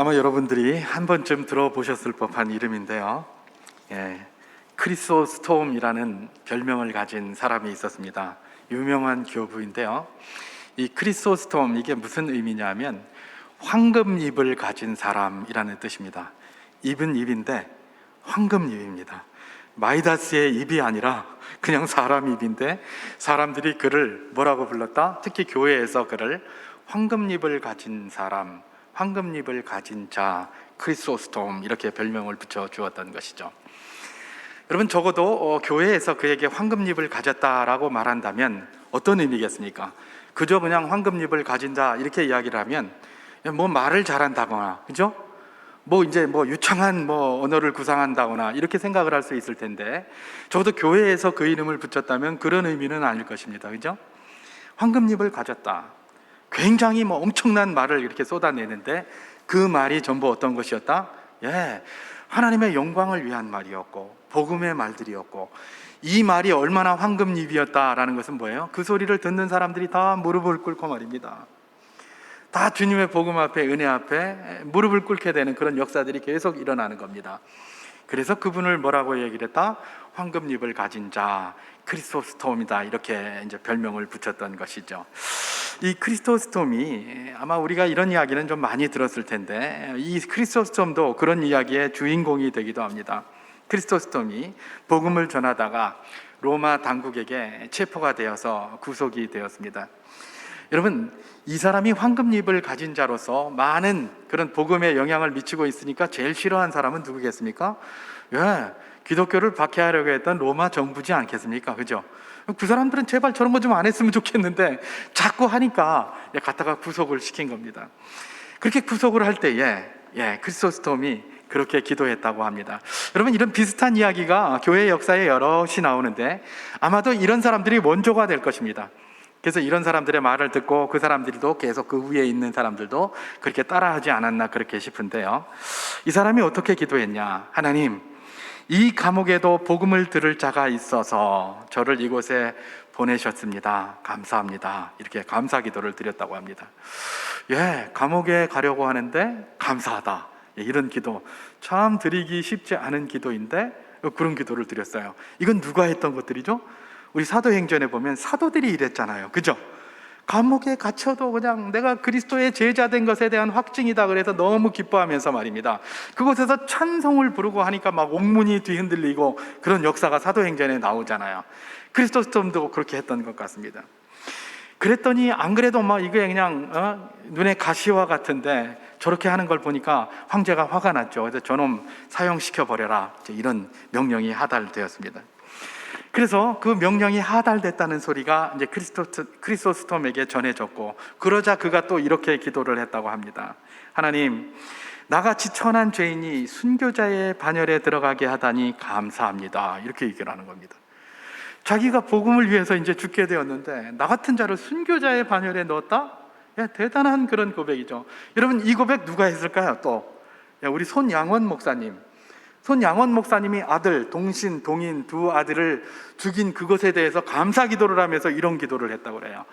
아마 여러분들이 한 번쯤 들어보셨을 법한 이름인데요. 크리소스톰이라는 별명을 가진 사람이 있었습니다. 유명한 교부인데요. 이 크리소스톰, 이게 무슨 의미냐면 황금잎을 가진 사람이라는 뜻입니다. 잎은 잎인데 황금잎입니다. 마이다스의 잎이 아니라 그냥 사람 잎인데 사람들이 그를 뭐라고 불렀다? 특히 교회에서 그를 황금잎을 가진 사람, 황금잎을 가진 자, 크리소스톰, 이렇게 별명을 붙여 주었던 것이죠. 여러분, 적어도 교회에서 그에게 황금잎을 가졌다라고 말한다면 어떤 의미겠습니까? 그저 그냥 황금잎을 가진 자 이렇게 이야기를 하면 뭐 말을 잘한다거나, 그죠? 이제 유창한 언어를 구사한다거나 이렇게 생각을 할 수 있을 텐데, 적어도 교회에서 그 이름을 붙였다면 그런 의미는 아닐 것입니다. 그죠? 황금잎을 가졌다. 굉장히 엄청난 말을 이렇게 쏟아내는데 그 말이 전부 어떤 것이었다? 하나님의 영광을 위한 말이었고 복음의 말들이었고, 이 말이 얼마나 황금잎이었다라는 것은 뭐예요? 그 소리를 듣는 사람들이 다 무릎을 꿇고 말입니다. 다 주님의 복음 앞에, 은혜 앞에 무릎을 꿇게 되는 그런 역사들이 계속 일어나는 겁니다. 그래서 그분을 뭐라고 얘기를 했다? 황금잎을 가진 자, 크리소스톰이다, 이렇게 이제 별명을 붙였던 것이죠. 이 크리소스톰이, 아마 우리가 이런 이야기는 좀 많이 들었을 텐데, 이 크리소스톰도 그런 이야기의 주인공이 되기도 합니다. 크리소스톰이 복음을 전하다가 로마 당국에게 체포가 되어서 구속이 되었습니다. 여러분, 이 사람이 황금잎을 가진 자로서 많은 그런 복음에 영향을 미치고 있으니까 제일 싫어한 사람은 누구겠습니까? 기독교를 박해하려고 했던 로마 정부지 않겠습니까? 그죠? 그 사람들은 제발 저런 거 좀 안 했으면 좋겠는데 자꾸 하니까 갖다가 구속을 시킨 겁니다. 그렇게 구속을 할 때에 크리소스톰이 그렇게 기도했다고 합니다. 여러분, 이런 비슷한 이야기가 교회 역사에 여럿이 나오는데 아마도 이런 사람들이 원조가 될 것입니다. 그래서 이런 사람들의 말을 듣고 그 사람들도 계속 그 위에 있는 사람들도 그렇게 따라하지 않았나 그렇게 싶은데요. 이 사람이 어떻게 기도했냐? 하나님, 이 감옥에도 복음을 들을 자가 있어서 저를 이곳에 보내셨습니다. 감사합니다. 이렇게 감사 기도를 드렸다고 합니다. 감옥에 가려고 하는데 감사하다, 이런 기도 참 드리기 쉽지 않은 기도인데 그런 기도를 드렸어요. 이건 누가 했던 것들이죠? 우리 사도행전에 보면 사도들이 이랬잖아요. 그죠? 감옥에 갇혀도 그냥 내가 그리스도의 제자 된 것에 대한 확증이다 그래서 너무 기뻐하면서 말입니다, 그곳에서 찬송을 부르고 하니까 막 옥문이 뒤흔들리고 그런 역사가 사도행전에 나오잖아요. 크리소스톰도 그렇게 했던 것 같습니다. 그랬더니 안 그래도 이게 그냥 눈에 가시와 같은데 저렇게 하는 걸 보니까 황제가 화가 났죠. 그래서 저놈 사형시켜 버려라, 이런 명령이 하달되었습니다. 그래서 그 명령이 하달됐다는 소리가 이제 크리소스톰에게 전해졌고, 그러자 그가 또 이렇게 기도를 했다고 합니다. 하나님, 나같이 천한 죄인이 순교자의 반열에 들어가게 하다니 감사합니다. 이렇게 얘기를 하는 겁니다. 자기가 복음을 위해서 이제 죽게 되었는데 나 같은 자를 순교자의 반열에 넣었다? 대단한 그런 고백이죠. 여러분, 이 고백 누가 했을까요? 또 우리 손양원 목사님이 아들, 동신, 동인 두 아들을 죽인 그것에 대해서 감사 기도를 하면서 이런 기도를 했다고 그래요.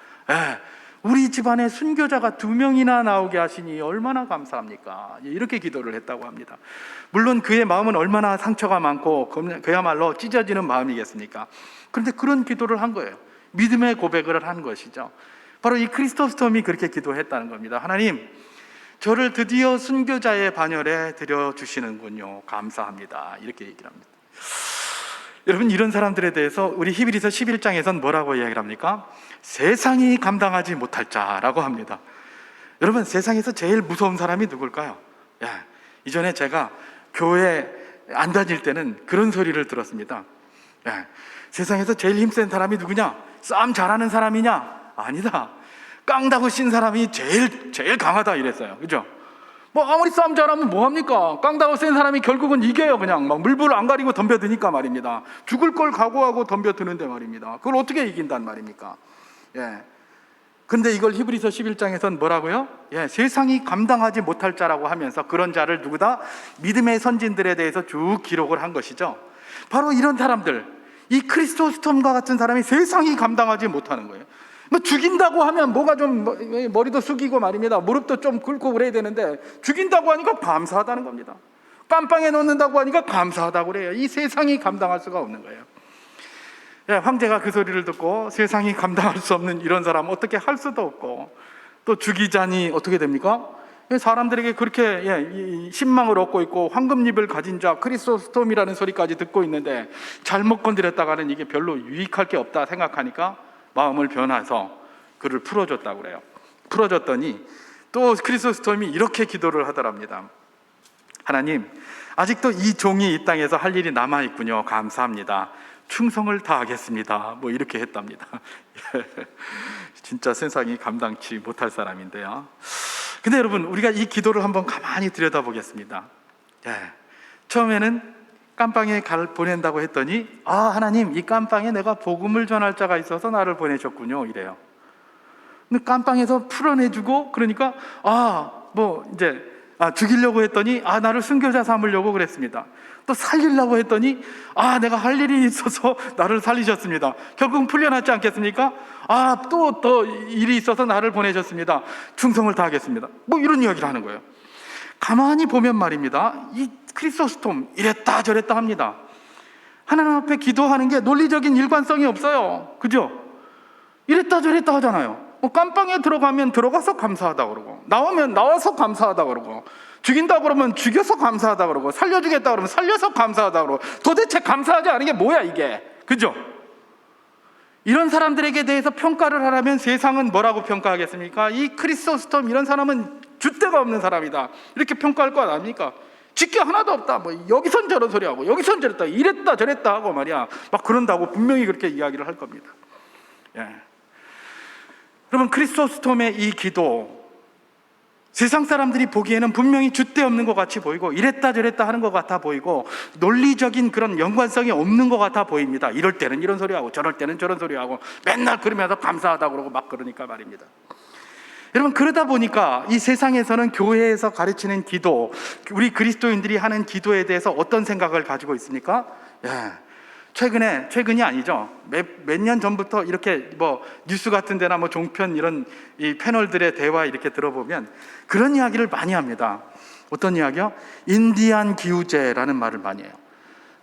우리 집안에 순교자가 2명이나 나오게 하시니 얼마나 감사합니까? 이렇게 기도를 했다고 합니다. 물론 그의 마음은 얼마나 상처가 많고 그야말로 찢어지는 마음이겠습니까? 그런데 그런 기도를 한 거예요. 믿음의 고백을 한 것이죠. 바로 이 크리소스톰이 그렇게 기도했다는 겁니다. 하나님, 저를 드디어 순교자의 반열에 들여주시는군요. 감사합니다. 이렇게 얘기를 합니다. 여러분, 이런 사람들에 대해서 우리 히브리서 11장에서는 뭐라고 이야기를 합니까? 세상이 감당하지 못할 자라고 합니다. 여러분, 세상에서 제일 무서운 사람이 누굴까요? 이전에 제가 교회 안 다닐 때는 그런 소리를 들었습니다. 세상에서 제일 힘센 사람이 누구냐? 싸움 잘하는 사람이냐? 아니다, 깡다구 신 사람이 제일 강하다, 이랬어요. 그죠? 아무리 싸움 잘하면 뭐합니까? 깡다구 센 사람이 결국은 이겨요. 그냥 물불 안 가리고 덤벼드니까 말입니다. 죽을 걸 각오하고 덤벼드는데 말입니다. 그걸 어떻게 이긴단 말입니까? 근데 이걸 히브리서 11장에서는 뭐라고요? 세상이 감당하지 못할 자라고 하면서 그런 자를 누구다? 믿음의 선진들에 대해서 쭉 기록을 한 것이죠. 바로 이런 사람들, 이 크리소스톰과 같은 사람이 세상이 감당하지 못하는 거예요. 뭐 죽인다고 하면 뭐가 좀 머리도 숙이고 말입니다. 무릎도 좀 꿇고 그래야 되는데 죽인다고 하니까 감사하다는 겁니다. 깜빵에 넣는다고 하니까 감사하다고 그래요. 이 세상이 감당할 수가 없는 거예요. 황제가 그 소리를 듣고 세상이 감당할 수 없는 이런 사람 어떻게 할 수도 없고, 또 죽이자니 어떻게 됩니까? 사람들에게 그렇게 신망을 얻고 있고 황금잎을 가진 자 크리소스톰이라는 소리까지 듣고 있는데 잘못 건드렸다가는 이게 별로 유익할 게 없다 생각하니까 마음을 변해서 그를 풀어줬다고 그래요. 풀어줬더니 또 크리소스톰이 이렇게 기도를 하더랍니다. 하나님, 아직도 이 종이 이 땅에서 할 일이 남아있군요. 감사합니다. 충성을 다하겠습니다. 뭐 이렇게 했답니다. 진짜 세상이 감당치 못할 사람인데요. 근데 여러분, 우리가 이 기도를 한번 가만히 들여다보겠습니다. 처음에는 깜빵에 보낸다고 했더니 하나님, 이 깜빵에 내가 복음을 전할 자가 있어서 나를 보내셨군요, 이래요. 근데 깜빵에서 풀어내주고 그러니까 죽이려고 했더니 나를 순교자 삼으려고 그랬습니다. 또 살리려고 했더니 내가 할 일이 있어서 나를 살리셨습니다. 결국은 풀려났지 않겠습니까? 또 더 일이 있어서 나를 보내셨습니다. 충성을 다하겠습니다. 뭐 이런 이야기를 하는 거예요. 가만히 보면 말입니다, 이 크리소스톰 이랬다 저랬다 합니다. 하나님 앞에 기도하는 게 논리적인 일관성이 없어요. 그죠? 이랬다 저랬다 하잖아요. 깜빵에 들어가면 들어가서 감사하다 그러고, 나오면 나와서 감사하다 그러고, 죽인다 그러면 죽여서 감사하다 그러고, 살려주겠다 그러면 살려서 감사하다 그러고, 도대체 감사하지 않은 게 뭐야 이게? 그죠? 이런 사람들에게 대해서 평가를 하라면 세상은 뭐라고 평가하겠습니까? 이 크리소스톰 이런 사람은 줏대가 없는 사람이다, 이렇게 평가할 거 아닙니까? 쥐게 하나도 없다, 뭐 여기선 저런 소리 하고 여기선 저랬다, 이랬다 저랬다 하고 말이야, 막 그런다고 분명히 그렇게 이야기를 할 겁니다. 여러분, 크리소스톰의 이 기도, 세상 사람들이 보기에는 분명히 줏대 없는 것 같이 보이고 이랬다 저랬다 하는 것 같아 보이고 논리적인 그런 연관성이 없는 것 같아 보입니다. 이럴 때는 이런 소리 하고 저럴 때는 저런 소리 하고 맨날 그러면서 감사하다고 그러고 막 그러니까 말입니다. 여러분, 그러다 보니까 이 세상에서는 교회에서 가르치는 기도, 우리 그리스도인들이 하는 기도에 대해서 어떤 생각을 가지고 있습니까? 최근이 아니죠. 몇 년 전부터 이렇게 뉴스 같은 데나 종편 이런 이 패널들의 대화 이렇게 들어보면 그런 이야기를 많이 합니다. 어떤 이야기요? 인디안 기우제라는 말을 많이 해요.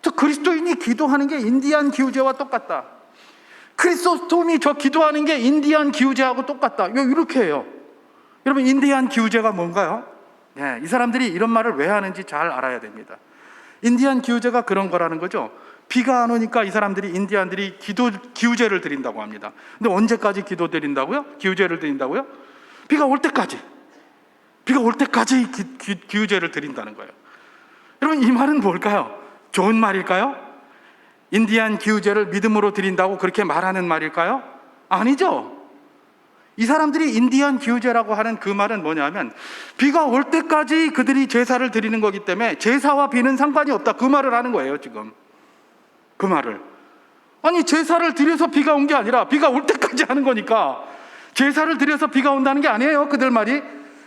저 그리스도인이 기도하는 게 인디안 기우제와 똑같다. 크리소스톰이 저 기도하는 게 인디안 기우제하고 똑같다. 이렇게 해요. 여러분, 인디안 기우제가 뭔가요? 이 사람들이 이런 말을 왜 하는지 잘 알아야 됩니다. 인디안 기우제가 그런 거라는 거죠. 비가 안 오니까 이 사람들이, 인디안들이 기우제를 드린다고 합니다. 근데 언제까지 기도 드린다고요? 기우제를 드린다고요? 비가 올 때까지 기우제를 드린다는 거예요. 여러분, 이 말은 뭘까요? 좋은 말일까요? 인디안 기우제를 믿음으로 드린다고 그렇게 말하는 말일까요? 아니죠. 이 사람들이 인디안 기우제라고 하는 그 말은 뭐냐면 비가 올 때까지 그들이 제사를 드리는 거기 때문에 제사와 비는 상관이 없다, 그 말을 하는 거예요. 지금 그 말을, 아니 제사를 드려서 비가 온 게 아니라 비가 올 때까지 하는 거니까 제사를 드려서 비가 온다는 게 아니에요, 그들 말이.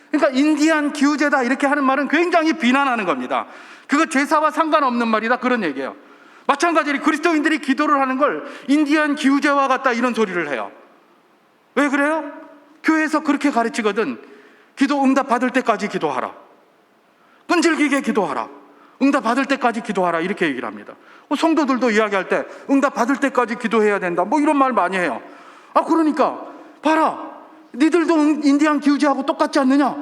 그러니까 인디안 기우제다 이렇게 하는 말은 굉장히 비난하는 겁니다. 그거 제사와 상관없는 말이다, 그런 얘기예요. 마찬가지로 그리스도인들이 기도를 하는 걸 인디안 기우제와 같다 이런 소리를 해요. 왜 그래요? 교회에서 그렇게 가르치거든. 기도 응답 받을 때까지 기도하라, 끈질기게 기도하라, 응답 받을 때까지 기도하라, 이렇게 얘기를 합니다. 성도들도 이야기할 때 응답 받을 때까지 기도해야 된다, 이런 말 많이 해요. 그러니까 봐라, 니들도 인디안 기우제하고 똑같지 않느냐?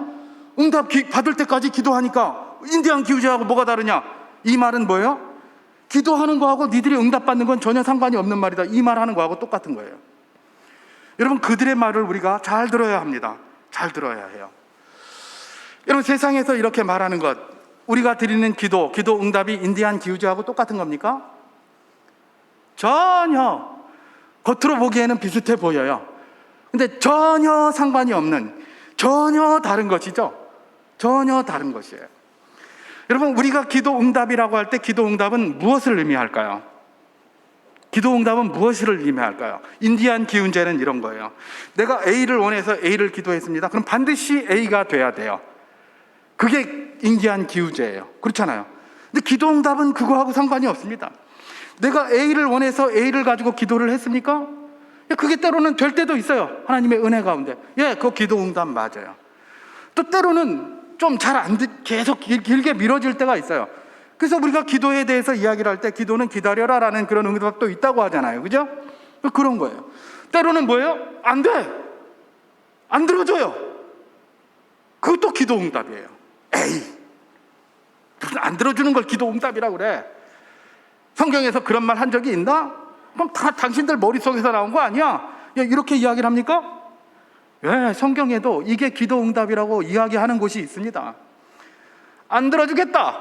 응답 받을 때까지 기도하니까 인디안 기우제하고 뭐가 다르냐? 이 말은 뭐예요? 기도하는 거하고 니들이 응답 받는 건 전혀 상관이 없는 말이다, 이 말 하는 거하고 똑같은 거예요. 여러분, 그들의 말을 우리가 잘 들어야 합니다. 잘 들어야 해요. 여러분, 세상에서 이렇게 말하는 것, 우리가 드리는 기도 응답이 인디안 기우제하고 똑같은 겁니까? 전혀. 겉으로 보기에는 비슷해 보여요. 근데 전혀 상관이 없는, 전혀 다른 것이죠. 전혀 다른 것이에요. 여러분, 우리가 기도 응답이라고 할 때 기도 응답은 무엇을 의미할까요? 기도 응답은 무엇을 의미할까요? 인디안 기우제는 이런 거예요. 내가 A를 원해서 A를 기도했습니다. 그럼 반드시 A가 돼야 돼요. 그게 인디안 기우제예요. 그렇잖아요. 근데 기도 응답은 그거하고 상관이 없습니다. 내가 A를 원해서 A를 가지고 기도를 했습니까? 그게 때로는 될 때도 있어요. 하나님의 은혜 가운데. 그 기도 응답 맞아요. 또 때로는 좀 잘 안 계속 길게 미뤄질 때가 있어요. 그래서 우리가 기도에 대해서 이야기를 할 때 기도는 기다려라 라는 그런 응답도 있다고 하잖아요. 그죠? 그런 거예요. 때로는 뭐예요? 안 돼! 안 들어줘요. 그것도 기도 응답이에요. 에이, 무슨 안 들어주는 걸 기도 응답이라고 그래? 성경에서 그런 말 한 적이 있나? 그럼 다 당신들 머릿속에서 나온 거 아니야? 이렇게 이야기를 합니까? 성경에도 이게 기도 응답이라고 이야기하는 곳이 있습니다. 안 들어주겠다,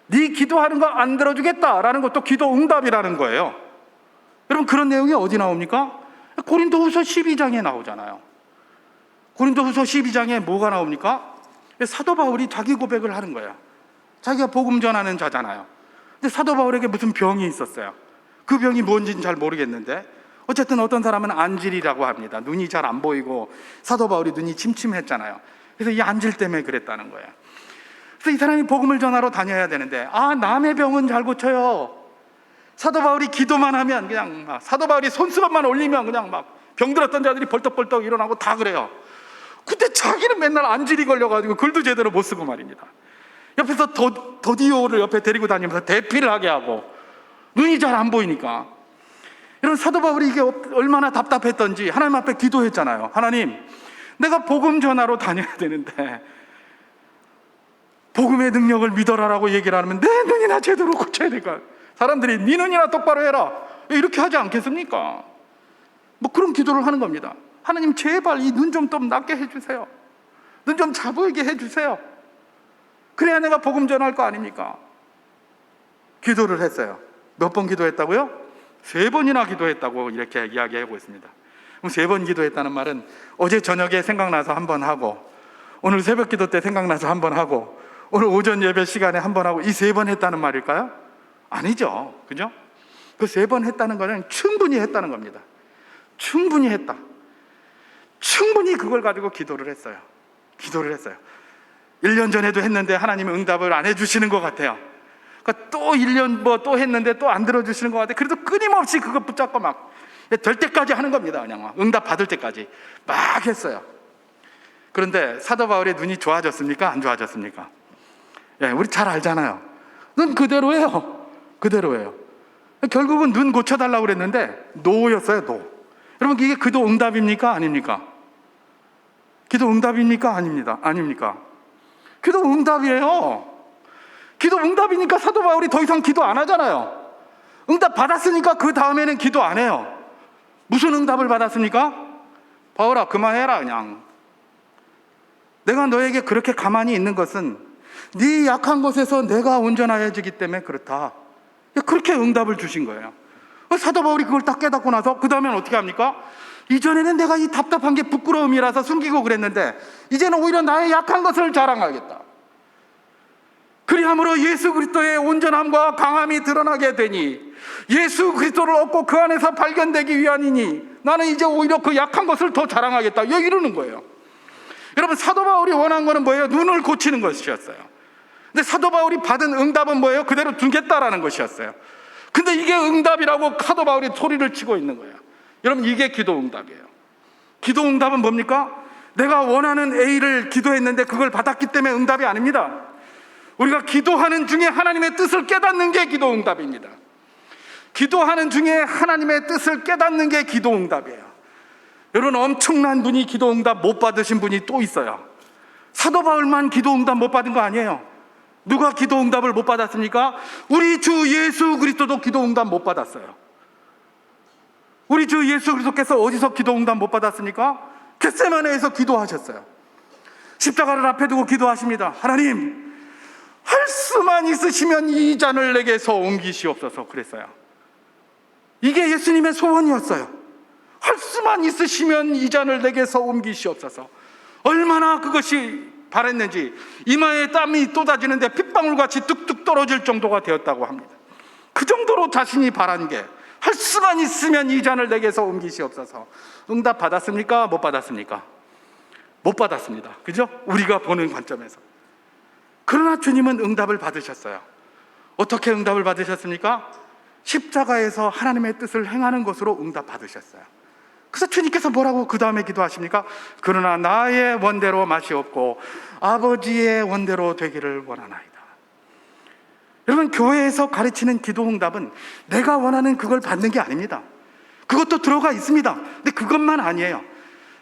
네 기도하는 거 안 들어주겠다라는 것도 기도 응답이라는 거예요. 여러분, 그런 내용이 어디 나옵니까? 고린도후서 12장에 나오잖아요. 고린도후서 12장에 뭐가 나옵니까? 사도 바울이 자기 고백을 하는 거예요. 자기가 복음 전하는 자잖아요. 근데 사도 바울에게 무슨 병이 있었어요. 그 병이 뭔지는 잘 모르겠는데 어쨌든 어떤 사람은 안질이라고 합니다. 눈이 잘 안 보이고 사도 바울이 눈이 침침했잖아요. 그래서 이 안질 때문에 그랬다는 거예요. 그래서 이 사람이 복음을 전하러 다녀야 되는데 남의 병은 잘 고쳐요. 사도 바울이 기도만 하면 그냥 사도 바울이 손수건만 올리면 그냥 막 병들었던 자들이 벌떡벌떡 일어나고 다 그래요. 근데 자기는 맨날 안질이 걸려가지고 글도 제대로 못 쓰고 말입니다. 옆에서 더디오를 옆에 데리고 다니면서 대피를 하게 하고 눈이 잘 안 보이니까. 이런 사도 바울이 이게 얼마나 답답했던지 하나님 앞에 기도했잖아요. 하나님, 내가 복음 전하러 다녀야 되는데 복음의 능력을 믿어라라고 얘기를 하면 내 눈이나 제대로 고쳐야 될까? 사람들이 네 눈이나 똑바로 해라 이렇게 하지 않겠습니까? 그런 기도를 하는 겁니다. 하나님, 제발 이 눈 좀 낫게 해주세요. 눈 좀 잘 보이게 해주세요. 그래야 내가 복음 전할 거 아닙니까? 기도를 했어요. 몇 번 기도했다고요? 3번이나 기도했다고 이렇게 이야기하고 있습니다. 그럼 3번 기도했다는 말은 어제 저녁에 생각나서 한 번 하고, 오늘 새벽 기도 때 생각나서 한 번 하고, 오늘 오전 예배 시간에 한 번 하고, 이 3번 했다는 말일까요? 아니죠. 그죠? 그 3번 했다는 거는 충분히 했다는 겁니다. 충분히 했다. 충분히 그걸 가지고 기도를 했어요. 1년 전에도 했는데 하나님은 응답을 안 해주시는 것 같아요. 그러니까 또 1년 또 했는데 또 안 들어주시는 것 같아요. 그래도 끊임없이 그거 붙잡고 막 될 때까지 하는 겁니다. 그냥 막 응답 받을 때까지 막 했어요. 그런데 사도 바울의 눈이 좋아졌습니까? 안 좋아졌습니까? 우리 잘 알잖아요. 눈 그대로예요. 결국은 눈 고쳐달라고 그랬는데 노였어요. 노. 여러분, 이게 기도 응답입니까? 아닙니까? 기도 응답입니까? 아닙니까? 기도 응답이에요. 기도 응답이니까 사도 바울이 더 이상 기도 안 하잖아요. 응답 받았으니까 그 다음에는 기도 안 해요. 무슨 응답을 받았습니까? 바울아, 그만해라. 그냥 내가 너에게 그렇게 가만히 있는 것은 네 약한 것에서 내가 온전해지기 때문에 그렇다. 그렇게 응답을 주신 거예요. 사도 바울이 그걸 딱 깨닫고 나서 그 다음엔 어떻게 합니까? 이전에는 내가 이 답답한 게 부끄러움이라서 숨기고 그랬는데 이제는 오히려 나의 약한 것을 자랑하겠다. 그리함으로 예수 그리스도의 온전함과 강함이 드러나게 되니 예수 그리스도를 얻고 그 안에서 발견되기 위함이니 나는 이제 오히려 그 약한 것을 더 자랑하겠다. 이러는 거예요. 여러분, 사도 바울이 원한 거는 뭐예요? 눈을 고치는 것이었어요. 근데 사도 바울이 받은 응답은 뭐예요? 그대로 두겠다라는 것이었어요. 근데 이게 응답이라고 사도 바울이 소리를 치고 있는 거예요. 여러분, 이게 기도 응답이에요. 기도 응답은 뭡니까? 내가 원하는 A를 기도했는데 그걸 받았기 때문에 응답이 아닙니다. 우리가 기도하는 중에 하나님의 뜻을 깨닫는 게 기도 응답입니다. 기도하는 중에 하나님의 뜻을 깨닫는 게 기도 응답이에요. 여러분, 엄청난 분이 기도 응답 못 받으신 분이 또 있어요. 사도 바울만 기도 응답 못 받은 거 아니에요. 누가 기도 응답을 못 받았습니까? 우리 주 예수 그리스도도 기도 응답 못 받았어요. 우리 주 예수 그리스도께서 어디서 기도 응답 못 받았습니까? 겟세마네에서 기도하셨어요. 십자가를 앞에 두고 기도하십니다. 하나님, 할 수만 있으시면 이 잔을 내게서 옮기시옵소서 그랬어요. 이게 예수님의 소원이었어요. 할 수만 있으시면 이 잔을 내게서 옮기시옵소서. 얼마나 그것이 바랬는지 이마에 땀이 쏟아지는데 핏방울같이 뚝뚝 떨어질 정도가 되었다고 합니다. 그 정도로 자신이 바란 게 할 수만 있으면 이 잔을 내게서 옮기시옵소서. 응답 받았습니까? 못 받았습니까? 못 받았습니다. 그죠? 우리가 보는 관점에서. 그러나 주님은 응답을 받으셨어요. 어떻게 응답을 받으셨습니까? 십자가에서 하나님의 뜻을 행하는 것으로 응답 받으셨어요. 그래서 주님께서 뭐라고 그 다음에 기도하십니까? 그러나 나의 원대로 마시옵고 아버지의 원대로 되기를 원하나이다. 여러분, 교회에서 가르치는 기도 응답은 내가 원하는 그걸 받는 게 아닙니다. 그것도 들어가 있습니다. 근데 그것만 아니에요.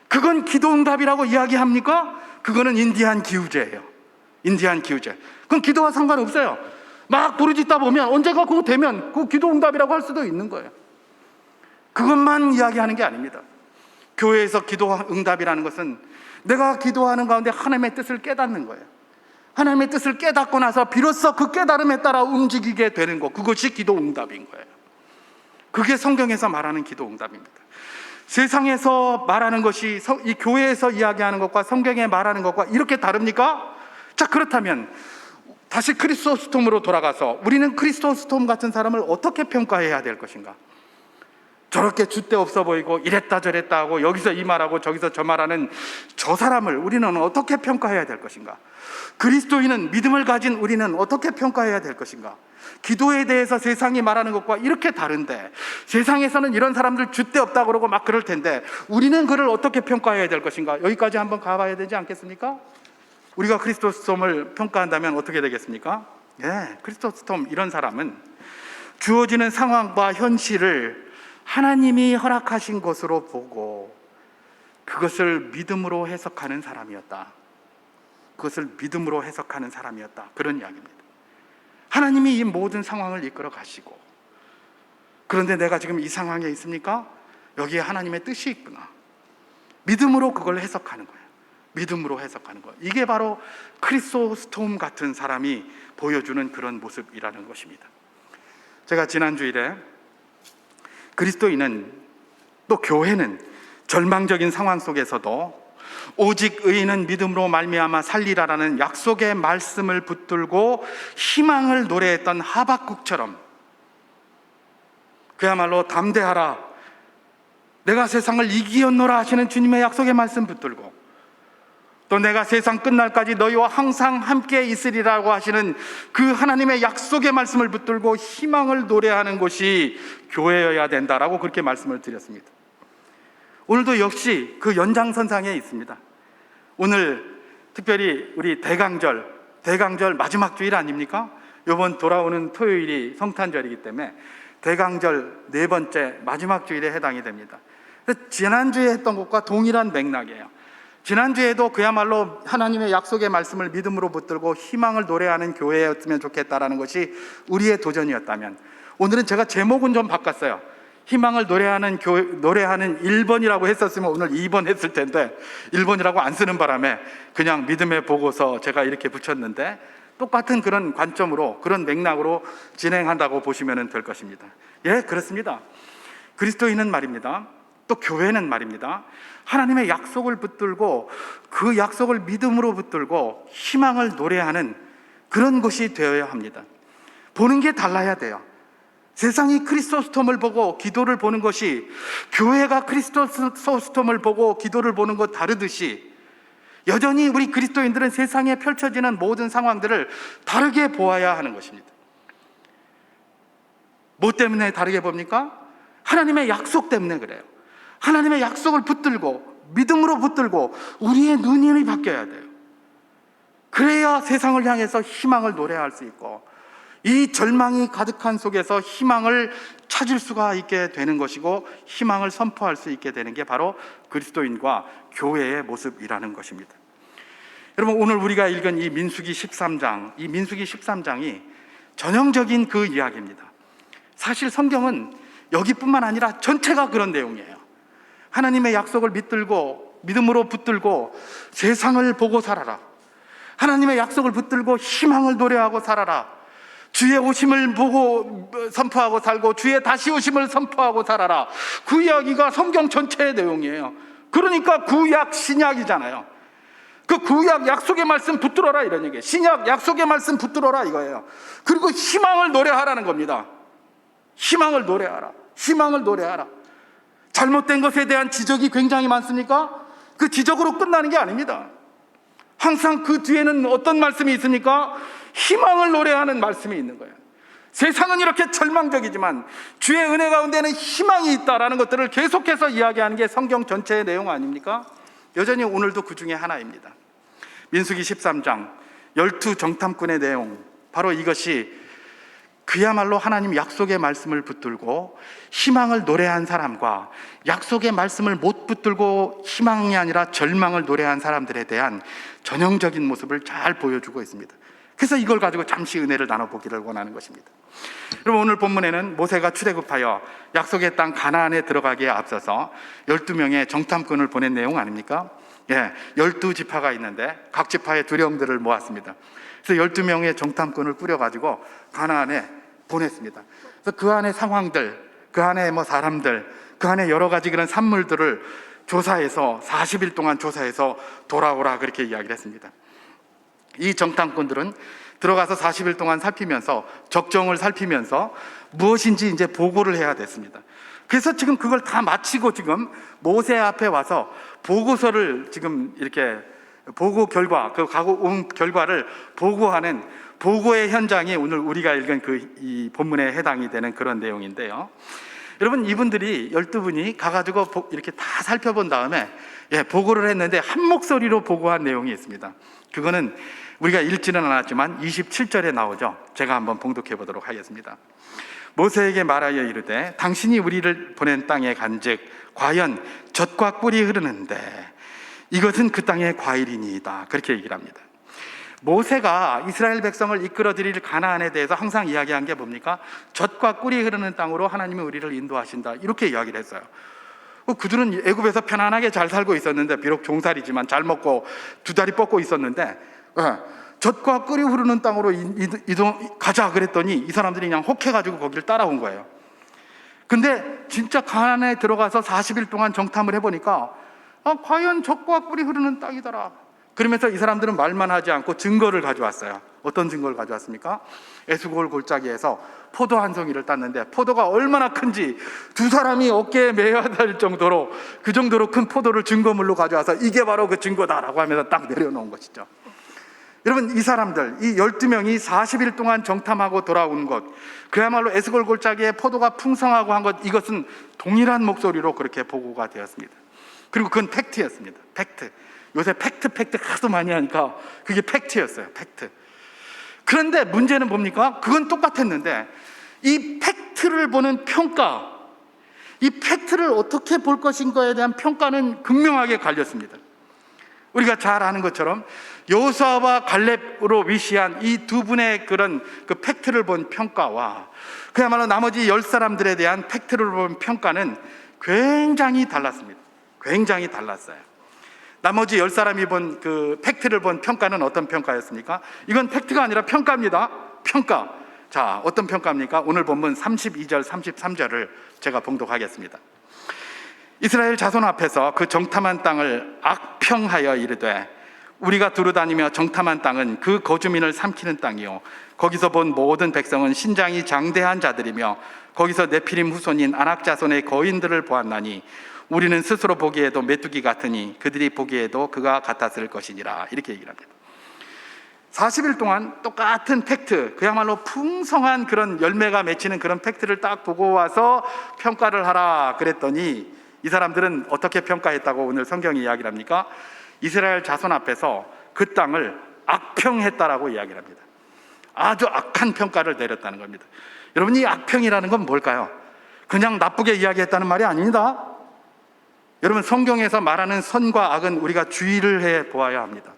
그건 기도 응답이라고 이야기합니까? 그거는 인디안 기우제예요. 인디안 기우제. 그건 기도와 상관없어요. 막 부르짖다 보면 언젠가 그거 되면 그거 기도 응답이라고 할 수도 있는 거예요. 그것만 이야기하는 게 아닙니다. 교회에서 기도 응답이라는 것은 내가 기도하는 가운데 하나님의 뜻을 깨닫는 거예요. 하나님의 뜻을 깨닫고 나서 비로소 그 깨달음에 따라 움직이게 되는 것, 그것이 기도 응답인 거예요. 그게 성경에서 말하는 기도 응답입니다. 세상에서 말하는 것이 이 교회에서 이야기하는 것과 성경에 말하는 것과 이렇게 다릅니까? 자, 그렇다면 다시 크리스토스톰으로 돌아가서 우리는 크리스토스톰 같은 사람을 어떻게 평가해야 될 것인가? 저렇게 줏대 없어 보이고 이랬다 저랬다 하고 여기서 이 말하고 저기서 저 말하는 저 사람을 우리는 어떻게 평가해야 될 것인가? 그리스도인은, 믿음을 가진 우리는 어떻게 평가해야 될 것인가? 기도에 대해서 세상이 말하는 것과 이렇게 다른데, 세상에서는 이런 사람들 줏대 없다 그러고 막 그럴 텐데 우리는 그를 어떻게 평가해야 될 것인가? 여기까지 한번 가봐야 되지 않겠습니까? 우리가 크리스토스톰을 평가한다면 어떻게 되겠습니까? 크리스토스톰 이런 사람은 주어지는 상황과 현실을 하나님이 허락하신 것으로 보고 그것을 믿음으로 해석하는 사람이었다. 그것을 믿음으로 해석하는 사람이었다. 그런 이야기입니다. 하나님이 이 모든 상황을 이끌어 가시고, 그런데 내가 지금 이 상황에 있습니까? 여기에 하나님의 뜻이 있구나. 믿음으로 그걸 해석하는 거예요. 믿음으로 해석하는 거. 이게 바로 크리소스톰 같은 사람이 보여주는 그런 모습이라는 것입니다. 제가 지난 주일에 그리스도인은, 또 교회는 절망적인 상황 속에서도 오직 의인은 믿음으로 말미암아 살리라라는 약속의 말씀을 붙들고 희망을 노래했던 하박국처럼 그야말로 담대하라, 내가 세상을 이기었노라 하시는 주님의 약속의 말씀 붙들고, 또 내가 세상 끝날까지 너희와 항상 함께 있으리라고 하시는 그 하나님의 약속의 말씀을 붙들고 희망을 노래하는 것이 교회여야 된다라고 그렇게 말씀을 드렸습니다. 오늘도 역시 그 연장선상에 있습니다. 오늘 특별히 우리 대강절 마지막 주일 아닙니까? 이번 돌아오는 토요일이 성탄절이기 때문에 대강절 네 번째 마지막 주일에 해당이 됩니다. 지난주에 했던 것과 동일한 맥락이에요. 지난주에도 그야말로 하나님의 약속의 말씀을 믿음으로 붙들고 희망을 노래하는 교회였으면 좋겠다라는 것이 우리의 도전이었다면, 오늘은 제가 제목은 좀 바꿨어요. 희망을 노래하는 1번이라고 했었으면 오늘 2번 했을 텐데 1번이라고 안 쓰는 바람에 그냥 믿음의 보고서 제가 이렇게 붙였는데, 똑같은 그런 관점으로, 그런 맥락으로 진행한다고 보시면 될 것입니다. 그렇습니다. 그리스도인은 말입니다, 또 교회는 말입니다, 하나님의 약속을 붙들고 그 약속을 믿음으로 붙들고 희망을 노래하는 그런 것이 되어야 합니다. 보는 게 달라야 돼요. 세상이 크리스토스톰을 보고 기도를 보는 것이 교회가 크리스토스톰을 보고 기도를 보는 것 다르듯이, 여전히 우리 그리스도인들은 세상에 펼쳐지는 모든 상황들을 다르게 보아야 하는 것입니다. 뭐 때문에 다르게 봅니까? 하나님의 약속 때문에 그래요. 하나님의 약속을 붙들고 믿음으로 붙들고 우리의 눈이 바뀌어야 돼요. 그래야 세상을 향해서 희망을 노래할 수 있고, 이 절망이 가득한 속에서 희망을 찾을 수가 있게 되는 것이고, 희망을 선포할 수 있게 되는 게 바로 그리스도인과 교회의 모습이라는 것입니다. 여러분, 오늘 우리가 읽은 이 민수기 13장, 이 민수기 13장이 전형적인 그 이야기입니다. 사실 성경은 여기뿐만 아니라 전체가 그런 내용이에요. 하나님의 약속을 믿음으로 붙들고 세상을 보고 살아라. 하나님의 약속을 붙들고 희망을 노래하고 살아라. 주의 오심을 보고 선포하고 살고 주의 다시 오심을 선포하고 살아라. 그 이야기가 성경 전체의 내용이에요. 그러니까 구약 신약이잖아요. 그 구약 약속의 말씀 붙들어라 이런 얘기예요. 신약 약속의 말씀 붙들어라 이거예요. 그리고 희망을 노래하라는 겁니다. 희망을 노래하라. 희망을 노래하라. 잘못된 것에 대한 지적이 굉장히 많습니까? 그 지적으로 끝나는 게 아닙니다. 항상 그 뒤에는 어떤 말씀이 있습니까? 희망을 노래하는 말씀이 있는 거예요. 세상은 이렇게 절망적이지만 주의 은혜 가운데는 희망이 있다라는 것들을 계속해서 이야기하는 게 성경 전체의 내용 아닙니까? 여전히 오늘도 그 중에 하나입니다. 민수기 13장 12 정탐꾼의 내용, 바로 이것이 그야말로 하나님 약속의 말씀을 붙들고 희망을 노래한 사람과 약속의 말씀을 못 붙들고 희망이 아니라 절망을 노래한 사람들에 대한 전형적인 모습을 잘 보여주고 있습니다. 그래서 이걸 가지고 잠시 은혜를 나눠보기를 원하는 것입니다. 여러분, 오늘 본문에는 모세가 출애굽하여 약속의 땅 가나안에 들어가기에 앞서서 12명의 정탐꾼을 보낸 내용 아닙니까? 12지파가 있는데 각 지파의 두려움들을 모았습니다. 그래서 12명의 정탐꾼을 꾸려가지고 가나안에 보냈습니다. 그래서 그 안에 상황들, 그 안에 사람들, 그 안에 여러 가지 그런 산물들을 조사해서 40일 동안 조사해서 돌아오라, 그렇게 이야기를 했습니다. 이 정탐꾼들은 들어가서 40일 동안 살피면서, 적정을 살피면서 무엇인지 이제 보고를 해야 됐습니다. 그래서 지금 그걸 다 마치고 지금 모세 앞에 와서 보고서를 지금 이렇게 보고 결과, 그 가고 온 결과를 보고하는 보고의 현장이 오늘 우리가 읽은 이 본문에 해당이 되는 그런 내용인데요. 여러분, 이분들이 12분이 가가지고 이렇게 다 살펴본 다음에 보고를 했는데 한 목소리로 보고한 내용이 있습니다. 그거는 우리가 읽지는 않았지만 27절에 나오죠. 제가 한번 봉독해 보도록 하겠습니다. 모세에게 말하여 이르되 당신이 우리를 보낸 땅에 간즉 과연 젖과 꿀이 흐르는데 이것은 그 땅의 과일이니이다, 그렇게 얘기를 합니다. 모세가 이스라엘 백성을 이끌어 드릴 가나안에 대해서 항상 이야기한 게 뭡니까? 젖과 꿀이 흐르는 땅으로 하나님이 우리를 인도하신다, 이렇게 이야기를 했어요. 그들은 애굽에서 편안하게 잘 살고 있었는데, 비록 종살이지만 잘 먹고 두 다리 뻗고 있었는데, 젖과 꿀이 흐르는 땅으로 가자 그랬더니 이 사람들이 그냥 혹해가지고 거기를 따라온 거예요. 근데 진짜 가나안에 들어가서 40일 동안 정탐을 해보니까 과연 젖과 꿀이 흐르는 땅이더라. 그러면서 이 사람들은 말만 하지 않고 증거를 가져왔어요. 어떤 증거를 가져왔습니까? 에스골 골짜기에서 포도 한 송이를 땄는데 포도가 얼마나 큰지 두 사람이 어깨에 매야 될 정도로, 그 정도로 큰 포도를 증거물로 가져와서 이게 바로 그 증거다라고 하면서 딱 내려놓은 것이죠. 여러분, 이 사람들, 이 12명이 40일 동안 정탐하고 돌아온 것, 그야말로 에스골 골짜기에 포도가 풍성하고 한 것, 이것은 동일한 목소리로 그렇게 보고가 되었습니다. 그리고 그건 팩트였습니다. 팩트. 요새 팩트 하도 많이 하니까 그게 팩트였어요. 팩트. 그런데 문제는 뭡니까? 그건 똑같았는데 이 팩트를 보는 평가, 이 팩트를 어떻게 볼 것인가에 대한 평가는 극명하게 갈렸습니다. 우리가 잘 아는 것처럼 여호수아와 갈렙으로 위시한 이 두 분의 그런 그 팩트를 본 평가와 그야말로 나머지 10사람들에 대한 팩트를 본 평가는 굉장히 달랐습니다. 굉장히 달랐어요. 나머지 10사람이 본 그 팩트를 본 평가는 어떤 평가였습니까? 이건 팩트가 아니라 평가입니다. 평가. 자, 어떤 평가입니까? 오늘 본문 32절, 33절을 제가 봉독하겠습니다. 이스라엘 자손 앞에서 그 정탐한 땅을 악평하여 이르되 우리가 두루다니며 정탐한 땅은 그 거주민을 삼키는 땅이요 거기서 본 모든 백성은 신장이 장대한 자들이며 거기서 네피림 후손인 아낙 자손의 거인들을 보았나니 우리는 스스로 보기에도 메뚜기 같으니 그들이 보기에도 그가 같았을 것이니라, 이렇게 얘기를 합니다. 40일 동안 똑같은 팩트, 그야말로 풍성한 그런 열매가 맺히는 그런 팩트를 딱 보고 와서 평가를 하라 그랬더니 이 사람들은 어떻게 평가했다고 오늘 성경이 이야기를 합니까? 이스라엘 자손 앞에서 그 땅을 악평했다라고 이야기를 합니다. 아주 악한 평가를 내렸다는 겁니다. 여러분, 이 악평이라는 건 뭘까요? 그냥 나쁘게 이야기했다는 말이 아닙니다. 여러분, 성경에서 말하는 선과 악은 우리가 주의를 해 보아야 합니다.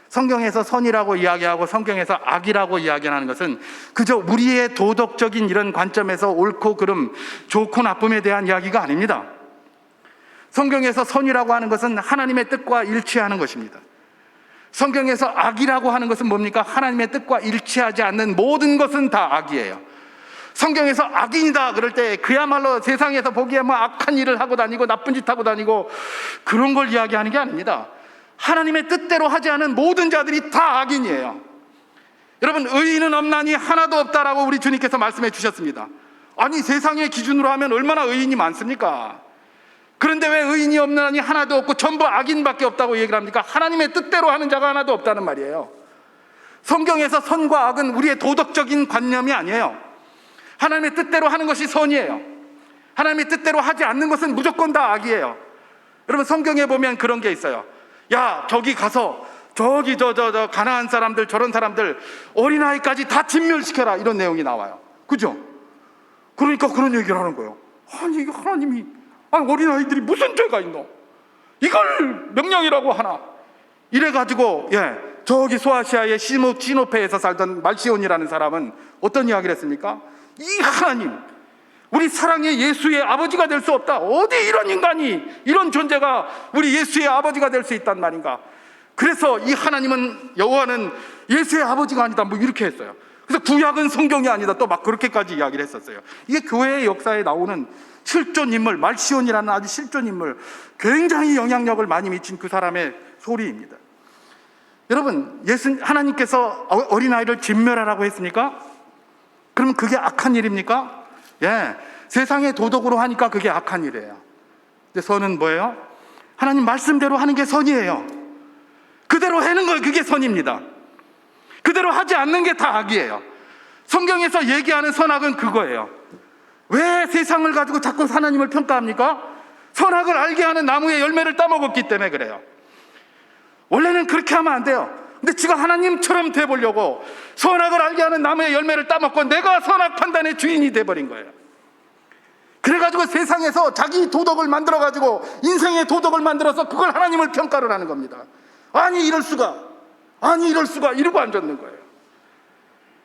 성경에서 선이라고 이야기하고 성경에서 악이라고 이야기하는 것은 그저 우리의 도덕적인 이런 관점에서 옳고 그름, 좋고 나쁨에 대한 이야기가 아닙니다. 성경에서 선이라고 하는 것은 하나님의 뜻과 일치하는 것입니다. 성경에서 악이라고 하는 것은 뭡니까? 하나님의 뜻과 일치하지 않는 모든 것은 다 악이에요. 성경에서 악인이다 그럴 때 그야말로 세상에서 보기에 악한 일을 하고 다니고 나쁜 짓 하고 다니고 그런 걸 이야기하는 게 아닙니다. 하나님의 뜻대로 하지 않은 모든 자들이 다 악인이에요. 여러분, 의인은 없나니 하나도 없다라고 우리 주님께서 말씀해 주셨습니다. 아니, 세상의 기준으로 하면 얼마나 의인이 많습니까? 그런데 왜 의인이 없나니 하나도 없고 전부 악인밖에 없다고 얘기를 합니까? 하나님의 뜻대로 하는 자가 하나도 없다는 말이에요. 성경에서 선과 악은 우리의 도덕적인 관념이 아니에요. 하나님의 뜻대로 하는 것이 선이에요. 하나님의 뜻대로 하지 않는 것은 무조건 다 악이에요. 여러분, 성경에 보면 그런 게 있어요. 야, 저기 가서 저기 저 가나안 사람들, 저런 사람들 어린아이까지 다 진멸시켜라, 이런 내용이 나와요. 그죠? 그러니까 그런 얘기를 하는 거예요. 아니, 이거 하나님이, 어린아이들이 무슨 죄가 있노? 이걸 명령이라고 하나? 이래가지고, 저기 소아시아의 시노페에서 살던 말시온이라는 사람은 어떤 이야기를 했습니까? 이 하나님, 우리 사랑의 예수의 아버지가 될 수 없다. 어디 이런 인간이, 이런 존재가 우리 예수의 아버지가 될 수 있단 말인가? 그래서 이 하나님은, 여호와는 예수의 아버지가 아니다, 뭐 이렇게 했어요. 그래서 구약은 성경이 아니다, 또 막 그렇게까지 이야기를 했었어요. 이게 교회의 역사에 나오는 실존 인물, 말시온이라는 아주 실존 인물, 굉장히 영향력을 많이 미친 그 사람의 소리입니다. 여러분, 하나님께서 어린아이를 진멸하라고 했습니까? 그럼 그게 악한 일입니까? 세상의 도덕으로 하니까 그게 악한 일이에요. 근데 선은 뭐예요? 하나님 말씀대로 하는 게 선이에요. 그대로 하는 거, 그게 선입니다. 그대로 하지 않는 게 다 악이에요. 성경에서 얘기하는 선악은 그거예요. 왜 세상을 가지고 자꾸 하나님을 평가합니까? 선악을 알게 하는 나무의 열매를 따먹었기 때문에 그래요. 원래는 그렇게 하면 안 돼요. 근데 지가 하나님처럼 돼보려고 선악을 알게 하는 나무의 열매를 따먹고 내가 선악 판단의 주인이 돼버린 거예요. 그래가지고 세상에서 자기 도덕을 만들어가지고 인생의 도덕을 만들어서 그걸 하나님을 평가를 하는 겁니다. 아니 이럴 수가 이러고 앉았는 거예요.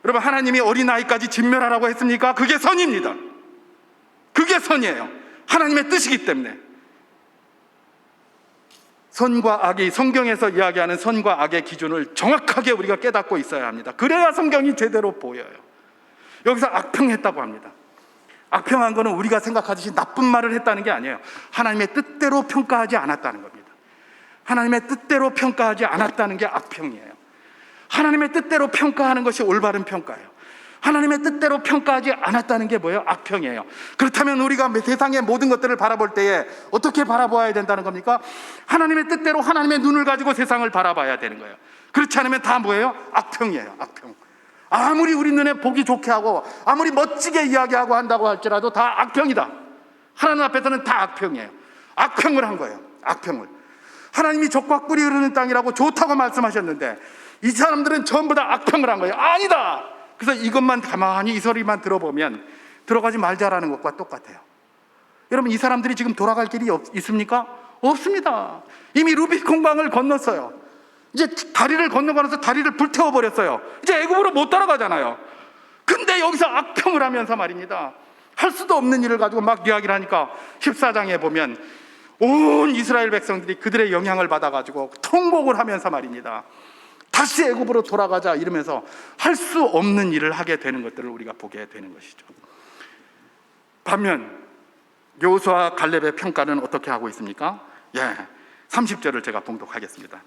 여러분, 하나님이 어린아이까지 진멸하라고 했습니까? 그게 선입니다. 그게 선이에요. 하나님의 뜻이기 때문에. 선과 악이, 성경에서 이야기하는 선과 악의 기준을 정확하게 우리가 깨닫고 있어야 합니다. 그래야 성경이 제대로 보여요. 여기서 악평했다고 합니다. 악평한 거는 우리가 생각하듯이 나쁜 말을 했다는 게 아니에요. 하나님의 뜻대로 평가하지 않았다는 겁니다. 하나님의 뜻대로 평가하지 않았다는 게 악평이에요. 하나님의 뜻대로 평가하는 것이 올바른 평가예요. 하나님의 뜻대로 평가하지 않았다는 게 뭐예요? 악평이에요. 그렇다면 우리가 세상의 모든 것들을 바라볼 때에 어떻게 바라보아야 된다는 겁니까? 하나님의 뜻대로 하나님의 눈을 가지고 세상을 바라봐야 되는 거예요. 그렇지 않으면 다 뭐예요? 악평이에요. 악평. 아무리 우리 눈에 보기 좋게 하고 아무리 멋지게 이야기하고 한다고 할지라도 다 악평이다. 하나님 앞에서는 다 악평이에요. 악평을 한 거예요. 악평을. 하나님이 젖과 꿀이 흐르는 땅이라고 좋다고 말씀하셨는데 이 사람들은 전부 다 악평을 한 거예요. 아니다. 그래서 이것만 가만히 이 소리만 들어보면 들어가지 말자라는 것과 똑같아요. 여러분, 이 사람들이 지금 돌아갈 길이 있습니까? 없습니다. 이미 루비콘강을 건넜어요. 이제 다리를 건너가면서 다리를 불태워버렸어요. 이제 애굽으로 못 따라가잖아요. 근데 여기서 악평을 하면서 말입니다. 할 수도 없는 일을 가지고 막 이야기를 하니까 14장에 보면 온 이스라엘 백성들이 그들의 영향을 받아가지고 통곡을 하면서 말입니다. 다시 애굽으로 돌아가자 이러면서 할 수 없는 일을 하게 되는 것들을 우리가 보게 되는 것이죠. 반면 여호수아와 갈렙의 평가는 어떻게 하고 있습니까? 30절을 제가 봉독하겠습니다.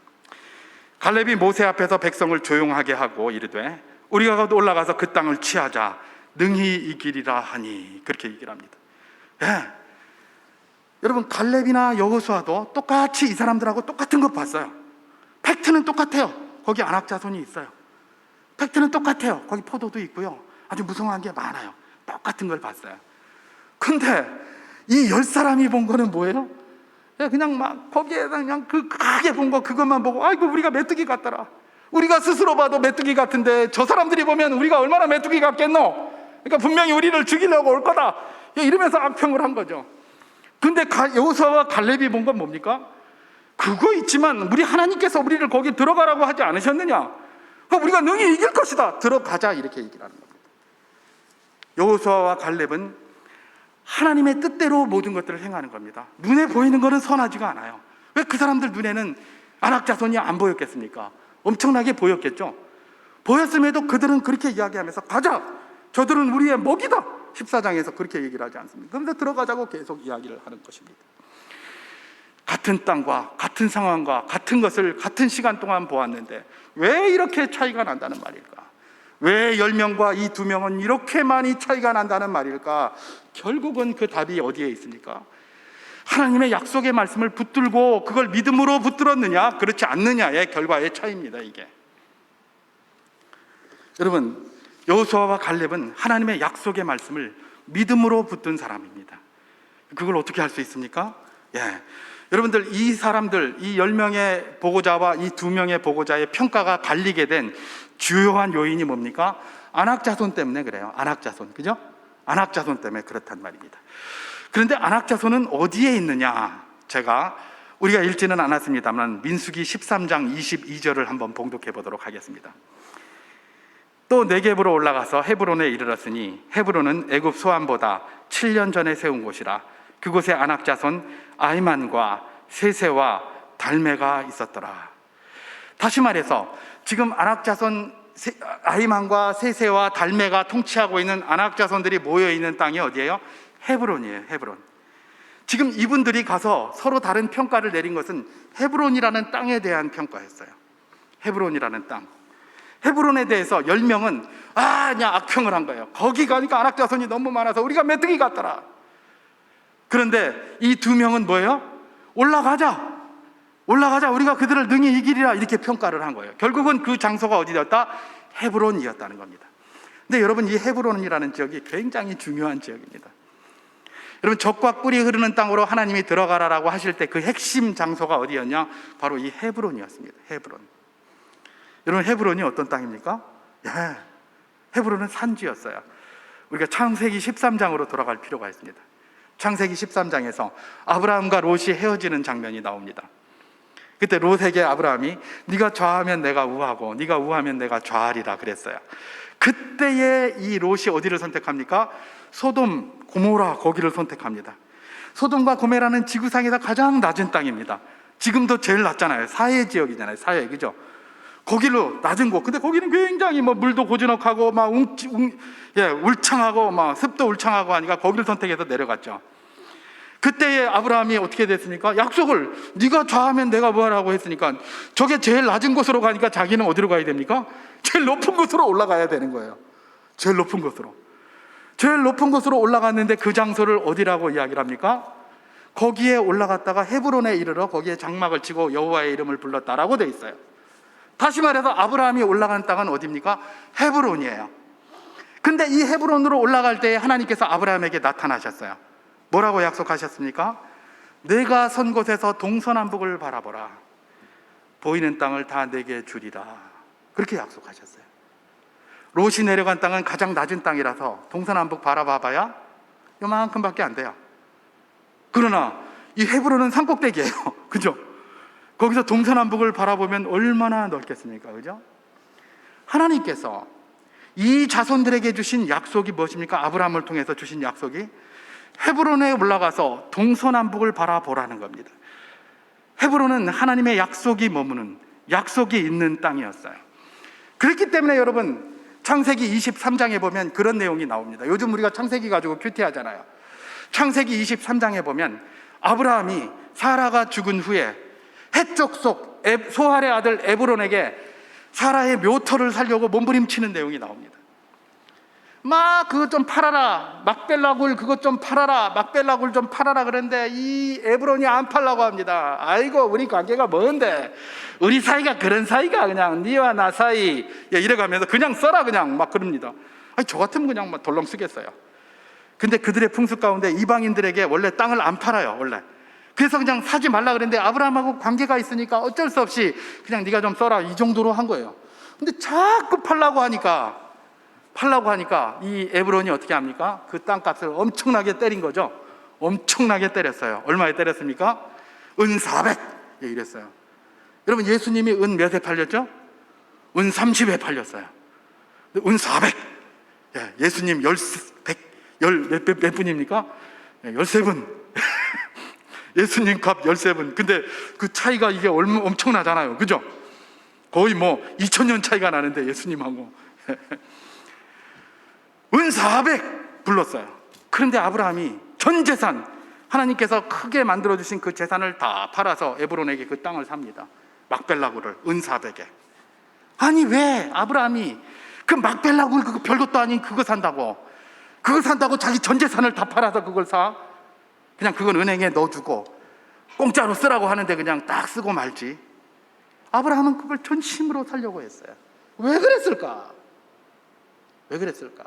갈렙이 모세 앞에서 백성을 조용하게 하고 이르되 우리가 올라가서 그 땅을 취하자 능히 이기리라 하니, 그렇게 얘기를 합니다. 여러분, 갈렙이나 여호수아도 똑같이 이 사람들하고 똑같은 것 봤어요. 팩트는 똑같아요. 거기 안악자손이 있어요. 팩트는 똑같아요. 거기 포도도 있고요. 아주 무성한 게 많아요. 똑같은 걸 봤어요. 근데 이 10사람이 본 거는 뭐예요? 그냥 막 거기에 그냥 그 크게 본 거 그것만 보고 아이고 우리가 메뚜기 같더라. 우리가 스스로 봐도 메뚜기 같은데 저 사람들이 보면 우리가 얼마나 메뚜기 같겠노? 그러니까 분명히 우리를 죽이려고 올 거다. 이러면서 악평을 한 거죠. 근데 여호수아와 갈렙이 본 건 뭡니까? 그거 있지만 우리 하나님께서 우리를 거기 들어가라고 하지 않으셨느냐? 우리가 능히 이길 것이다. 들어가자, 이렇게 얘기를 하는 겁니다. 여호수아와 갈렙은 하나님의 뜻대로 모든 것들을 행하는 겁니다. 눈에 보이는 것은 선하지가 않아요. 왜 그 사람들 눈에는 안악자손이 안 보였겠습니까? 엄청나게 보였겠죠. 보였음에도 그들은 그렇게 이야기하면서 가자, 저들은 우리의 먹이다. 14장에서 그렇게 얘기를 하지 않습니까? 그런데 들어가자고 계속 이야기를 하는 것입니다. 같은 땅과 같은 상황과 같은 것을 같은 시간 동안 보았는데 왜 이렇게 차이가 난다는 말일까? 왜 10명과 이 2명은 이렇게 많이 차이가 난다는 말일까? 결국은 그 답이 어디에 있습니까? 하나님의 약속의 말씀을 붙들고 그걸 믿음으로 붙들었느냐 그렇지 않느냐의 결과의 차이입니다. 이게, 여러분, 여호수아와 갈렙은 하나님의 약속의 말씀을 믿음으로 붙든 사람입니다. 그걸 어떻게 할 수 있습니까? 여러분들, 이 사람들, 이 10명의 보고자와 이 2명의 보고자의 평가가 갈리게 된 주요한 요인이 뭡니까? 안악자손 때문에 그래요. 안악자손, 그죠? 안악자손 때문에 그렇단 말입니다. 그런데 안악자손은 어디에 있느냐? 우리가 읽지는 않았습니다만 민수기 13장 22절을 한번 봉독해 보도록 하겠습니다. 또 네겝으로 올라가서 헤브론에 이르렀으니 헤브론은 애굽 소안보다 7년 전에 세운 곳이라. 그곳에 안악자손 아히만과 세세와 달메가 있었더라. 다시 말해서 지금 안악자손 아히만과 세세와 달메가 통치하고 있는 안악자손들이 모여 있는 땅이 어디예요? 헤브론이에요. 헤브론. 지금 이분들이 가서 서로 다른 평가를 내린 것은 헤브론이라는 땅에 대한 평가였어요. 헤브론이라는 땅. 헤브론에 대해서 10명은 그냥 악평을 한 거예요. 거기 가니까 안악자손이 너무 많아서 우리가 메뚜기 같더라. 그런데 이 2명은 뭐예요? 올라가자, 우리가 그들을 능히 이기리라, 이렇게 평가를 한 거예요. 결국은 그 장소가 어디였다? 헤브론이었다는 겁니다. 근데 여러분, 이 헤브론이라는 지역이 굉장히 중요한 지역입니다. 여러분, 젖과 꿀이 흐르는 땅으로 하나님이 들어가라라고 하실 때 그 핵심 장소가 어디였냐? 바로 이 헤브론이었습니다. 헤브론. 여러분, 헤브론이 어떤 땅입니까? 헤브론은 산지였어요. 우리가 창세기 13장으로 돌아갈 필요가 있습니다. 창세기 13장에서 아브라함과 롯이 헤어지는 장면이 나옵니다. 그때 롯에게 아브라함이 네가 좌하면 내가 우하고 네가 우하면 내가 좌하리라 그랬어요. 그때에 이 롯이 어디를 선택합니까? 소돔, 고모라, 거기를 선택합니다. 소돔과 고모라는 지구상에서 가장 낮은 땅입니다. 지금도 제일 낮잖아요. 사해 지역이잖아요. 사해, 그죠? 거기로 낮은 곳. 근데 거기는 굉장히 물도 고즈넉하고 울창하고 습도 울창하고 하니까 거기를 선택해서 내려갔죠. 그때에 아브라함이 어떻게 됐습니까? 약속을 네가 좌하면 내가 뭐하라고 했으니까 저게 제일 낮은 곳으로 가니까 자기는 어디로 가야 됩니까? 제일 높은 곳으로 올라가야 되는 거예요. 제일 높은 곳으로 올라갔는데 그 장소를 어디라고 이야기를 합니까? 거기에 올라갔다가 헤브론에 이르러 거기에 장막을 치고 여호와의 이름을 불렀다라고 돼 있어요. 다시 말해서 아브라함이 올라간 땅은 어디입니까? 헤브론이에요. 근데 이 헤브론으로 올라갈 때 하나님께서 아브라함에게 나타나셨어요. 뭐라고 약속하셨습니까? 내가 선 곳에서 동서남북을 바라보라. 보이는 땅을 다 내게 주리라. 그렇게 약속하셨어요. 롯이 내려간 땅은 가장 낮은 땅이라서 동서남북 바라봐봐야 요만큼밖에 안 돼요. 그러나 이 헤브론은 산꼭대기예요. 그죠? 거기서 동서남북을 바라보면 얼마나 넓겠습니까? 그죠? 하나님께서 이 자손들에게 주신 약속이 무엇입니까? 아브라함을 통해서 주신 약속이 헤브론에 올라가서 동서남북을 바라보라는 겁니다. 헤브론은 하나님의 약속이 머무는, 약속이 있는 땅이었어요. 그렇기 때문에 여러분, 창세기 23장에 보면 그런 내용이 나옵니다. 요즘 우리가 창세기 가지고 큐티하잖아요. 창세기 23장에 보면 아브라함이 사라가 죽은 후에 해쪽 속 소할의 아들 에브론에게 사라의 묘터를 살려고 몸부림치는 내용이 나옵니다. 그것 좀 팔아라, 막벨라굴 그것 좀 팔아라, 막벨라굴 좀 팔아라 그런데 이 에브론이 안 팔라고 합니다. 아이고, 우리 관계가 뭔데, 우리 사이가 그런 사이가, 그냥 니와 나 사이 이래가면서 그냥 써라, 그냥 그럽니다. 저 같으면 그냥 덜렁 쓰겠어요. 근데 그들의 풍습 가운데 이방인들에게 원래 땅을 안 팔아요, 원래. 그래서 그냥 사지 말라 그랬는데 아브라함하고 관계가 있으니까 어쩔 수 없이 그냥 네가 좀 써라, 이 정도로 한 거예요. 근데 자꾸 팔라고 하니까 이 에브론이 어떻게 합니까? 그 땅값을 엄청나게 때린 거죠. 엄청나게 때렸어요. 얼마에 때렸습니까? 은 400 이랬어요. 여러분, 예수님이 은 몇에 팔렸죠? 은 30에 팔렸어요. 은 400. 예수님 몇 분입니까? 13분. 예수님 값 13분. 근데 그 차이가 이게 엄청나잖아요. 그죠? 거의 2000년 차이가 나는데 예수님하고 은 400 불렀어요. 그런데 아브라함이 전 재산, 하나님께서 크게 만들어주신 그 재산을 다 팔아서 에브론에게 그 땅을 삽니다. 막벨라굴을 은 400에. 아니, 왜 아브라함이 그 막벨라굴 그거 별것도 아닌 그거 산다고 자기 전 재산을 다 팔아서 그걸 사? 그냥 그건 은행에 넣어두고 공짜로 쓰라고 하는데 그냥 딱 쓰고 말지. 아브라함은 그걸 전심으로 살려고 했어요. 왜 그랬을까? 왜 그랬을까?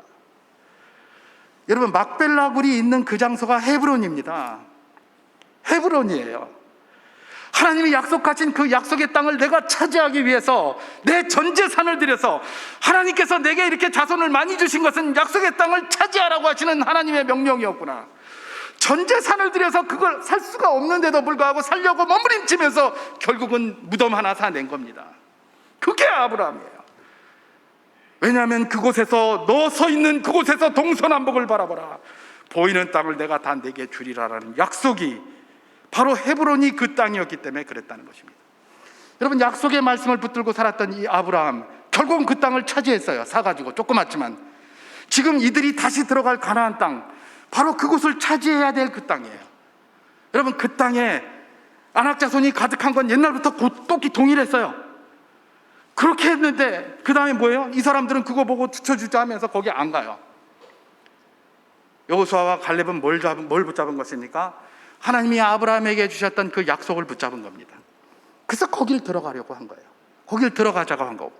여러분, 막벨라 굴이 있는 그 장소가 헤브론입니다. 헤브론이에요. 하나님이 약속하신 그 약속의 땅을 내가 차지하기 위해서 내 전 재산을 들여서, 하나님께서 내게 이렇게 자손을 많이 주신 것은 약속의 땅을 차지하라고 하시는 하나님의 명령이었구나. 전 재산을 들여서 그걸 살 수가 없는데도 불구하고 살려고 몸부림치면서 결국은 무덤 하나 사낸 겁니다. 그게 아브라함이에요. 왜냐하면 그곳에서, 너 서 있는 그곳에서 동서남북을 바라보라, 보이는 땅을 내가 다 내게 주리라라는 약속이 바로 헤브론이 그 땅이었기 때문에 그랬다는 것입니다. 여러분, 약속의 말씀을 붙들고 살았던 이 아브라함, 결국은 그 땅을 차지했어요. 사가지고, 조그맣지만. 지금 이들이 다시 들어갈 가나안 땅, 바로 그곳을 차지해야 될 그 땅이에요. 여러분, 그 땅에 안악자손이 가득한 건 옛날부터 똑똑히 동일했어요. 그렇게 했는데 그 다음에 뭐예요? 이 사람들은 그거 보고 뒤쳐주자 하면서 거기 안 가요. 여호수아와 갈렙은 뭘 붙잡은 것입니까? 하나님이 아브라함에게 주셨던 그 약속을 붙잡은 겁니다. 그래서 거길 들어가려고 한 거예요. 거길 들어가자고 한 거고,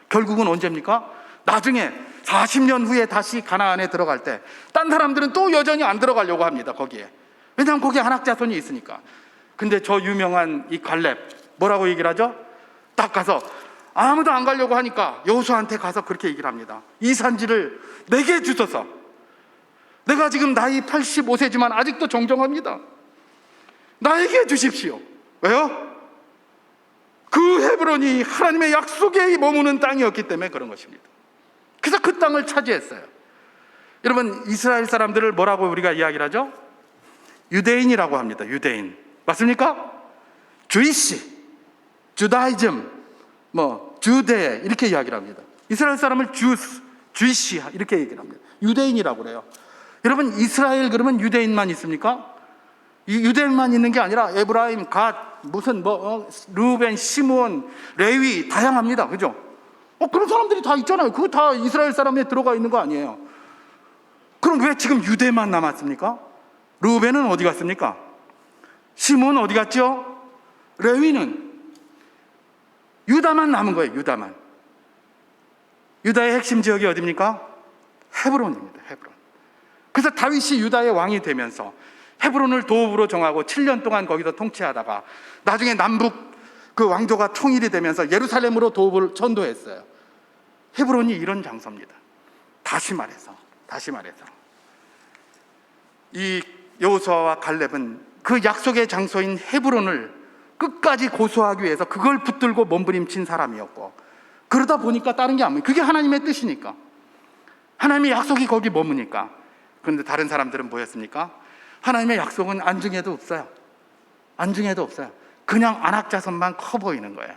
결국은 언제입니까? 나중에 40년 후에 다시 가나안에 들어갈 때 딴 사람들은 또 여전히 안 들어가려고 합니다. 거기에. 왜냐하면 거기에 안악자손이 있으니까. 근데 저 유명한 이 갈렙, 뭐라고 얘기를 하죠? 딱 가서 아무도 안 가려고 하니까 여호수아한테 가서 그렇게 얘기를 합니다. 이 산지를 내게 주소서. 내가 지금 나이 85세지만 아직도 정정합니다. 나에게 주십시오. 왜요? 그 헤브론이 하나님의 약속에 머무는 땅이었기 때문에 그런 것입니다. 그래서 그 땅을 차지했어요. 여러분, 이스라엘 사람들을 뭐라고 우리가 이야기를 하죠? 유대인이라고 합니다. 유대인. 맞습니까? 주이시, 주다이즘, 주대, 이렇게 이야기를 합니다. 이스라엘 사람을 주이시 이렇게 얘기를 합니다. 유대인이라고 그래요. 여러분, 이스라엘 그러면 유대인만 있습니까? 이 유대인만 있는 게 아니라 에브라임, 갓, 루벤, 시므온, 레위, 다양합니다. 그죠? 그런 사람들이 다 있잖아요. 그거 다 이스라엘 사람에 들어가 있는 거 아니에요? 그럼 왜 지금 유대만 남았습니까? 루벤은 어디 갔습니까? 시므온 어디 갔죠? 레위는, 유다만 남은 거예요. 유다만. 유다의 핵심 지역이 어디입니까? 헤브론입니다. 헤브론. 그래서 다윗이 유다의 왕이 되면서 헤브론을 도읍으로 정하고 7년 동안 거기서 통치하다가 나중에 남북 그 왕조가 통일이 되면서 예루살렘으로 도읍을 전도했어요. 헤브론이 이런 장소입니다. 다시 말해서 이 여호수아와 갈렙은 그 약속의 장소인 헤브론을 끝까지 고수하기 위해서 그걸 붙들고 몸부림친 사람이었고, 그러다 보니까 다른 게 아니에요. 그게 하나님의 뜻이니까, 하나님의 약속이 거기 머무니까. 그런데 다른 사람들은 뭐였습니까? 하나님의 약속은 안중에도 없어요. 안중에도 없어요. 그냥 안악자손만 커 보이는 거예요.